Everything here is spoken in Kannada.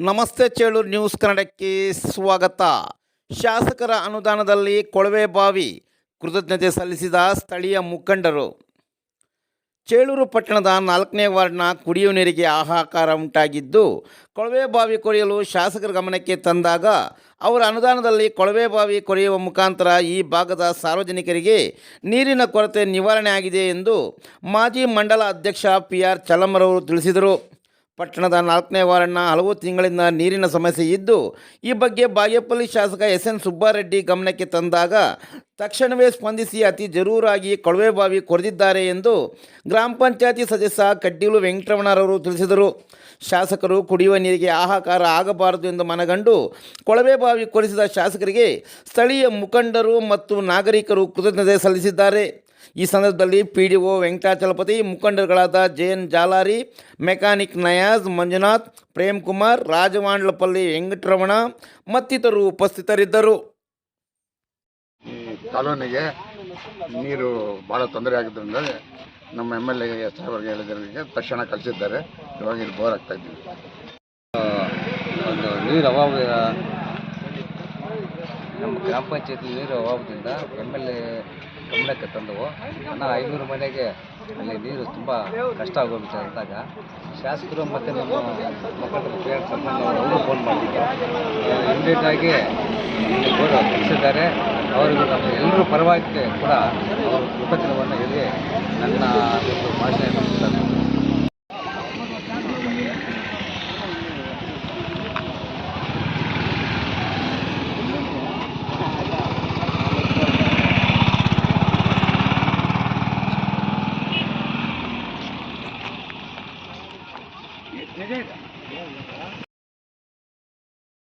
ನಮಸ್ತೆ ಚೇಳೂರು ನ್ಯೂಸ್ ಕನ್ನಡಕ್ಕೆ ಸ್ವಾಗತ. ಶಾಸಕರ ಅನುದಾನದಲ್ಲಿ ಕೊಳವೆಬಾವಿ ಕೃತಜ್ಞತೆ ಸಲ್ಲಿಸಿದ ಸ್ಥಳೀಯ ಮುಖಂಡರು. ಚೇಳೂರು ಪಟ್ಟಣದ 4ನೇ ವಾರ್ಡ್ನ ಕುಡಿಯುವ ನೀರಿಗೆ ಹಾಹಾಕಾರ ಉಂಟಾಗಿದ್ದು, ಕೊಳವೆಬಾವಿ ಕೊರೆಯಲು ಶಾಸಕರ ಗಮನಕ್ಕೆ ತಂದಾಗ ಅವರ ಅನುದಾನದಲ್ಲಿ ಕೊಳವೆಬಾವಿ ಕೊರೆಯುವ ಮುಖಾಂತರ ಈ ಭಾಗದ ಸಾರ್ವಜನಿಕರಿಗೆ ನೀರಿನ ಕೊರತೆ ನಿವಾರಣೆ ಆಗಿದೆ ಎಂದು ಮಾಜಿ ಮಂಡಲ ಅಧ್ಯಕ್ಷ PR ಚಲಮರವರು ತಿಳಿಸಿದರು. ಪಟ್ಟಣದ 4ನೇ ವಾರ್ಡ್ನ ಹಲವು ತಿಂಗಳಿಂದ ನೀರಿನ ಸಮಸ್ಯೆ ಇದ್ದು, ಈ ಬಗ್ಗೆ ಬಾಗೇಪಲ್ಲಿ ಶಾಸಕ SN ಸುಬ್ಬಾರೆಡ್ಡಿ ಗಮನಕ್ಕೆ ತಂದಾಗ ತಕ್ಷಣವೇ ಸ್ಪಂದಿಸಿ ಅತಿ ಜರೂರಾಗಿ ಕೊಳವೆಬಾವಿ ಕೊರೆದಿದ್ದಾರೆ ಎಂದು ಗ್ರಾಮ ಪಂಚಾಯತಿ ಸದಸ್ಯ ಕಡ್ಡೀಲು ವೆಂಕಟರಮಣರವರು ತಿಳಿಸಿದರು. ಶಾಸಕರು ಕುಡಿಯುವ ನೀರಿಗೆ ಹಾಹಾಕಾರ ಆಗಬಾರದು ಎಂದು ಮನಗಂಡು ಕೊಳವೆಬಾವಿ ಕೊರೆಸಿದ ಶಾಸಕರಿಗೆ ಸ್ಥಳೀಯ ಮುಖಂಡರು ಮತ್ತು ನಾಗರಿಕರು ಕೃತಜ್ಞತೆ ಸಲ್ಲಿಸಿದ್ದಾರೆ. ಈ ಸಂದರ್ಭದಲ್ಲಿ PDO ವೆಂಕಟಾಚಲಪತಿ, ಮುಖಂಡರುಗಳಾದ JN ಜಾಲಾರಿ, ಮೆಕ್ಯಾನಿಕ್ ನಯಾಜ್, ಮಂಜುನಾಥ್, ಪ್ರೇಮ್ ಕುಮಾರ್, ರಾಜವಾಂಡ್ಲಪಲ್ಲಿ ವೆಂಕಟರಮಣ ಮತ್ತಿತರರು ಉಪಸ್ಥಿತರಿದ್ದರು. ಈ ಕಾಲೋನಿಗೆ ನೀರು ಭಾಳ ತೊಂದರೆ ಆಗಿದ್ದರಿಂದ ನಮ್ಮ MLA ಸಾಹೇಬರಿಗೆ ಹೇಳಿದವರಿಗೆ ತಕ್ಷಣ ಕಳಿಸಿದ್ದಾರೆ. ಇವಾಗ ಇಲ್ಲಿ ಬೋರ್ ಆಗ್ತಾ ಇದ್ದೀವಿ. ಒಂದು ನೀರು ಅಭಾವ, ನಮ್ಮ ಗ್ರಾಮ ಪಂಚಾಯತಿ ನೀರು ಅಭಾವದಿಂದ MLA ಗಮನಕ್ಕೆ ತಂದವು. 500 ಮನೆಗೆ ಅಲ್ಲಿ ನೀರು ತುಂಬ ಕಷ್ಟ ಆಗೋಗ್ಬಿಟ್ಟು ಅಂದಾಗ ಶಾಸಕರು ಮತ್ತು ನಮ್ಮ ಮುಖಂಡರು ಅವರು ಫೋನ್ ಮಾಡಿದ್ರು. ಇಮಿಡಿಯೇಟಾಗಿ ಬೋರ್ ಕಳಿಸಿದ್ದಾರೆ. ಅವರಿಗೂ ನಮ್ಮ ಎಲ್ಲರೂ ಪರವಾಗಿ ಕೂಡ ಅವರು ಕೃತಜ್ಞತೆಯನ್ನು ಹೇಳಿ ನನ್ನ ಭಾಷಣ ಮಾಡ್ತಾರೆ.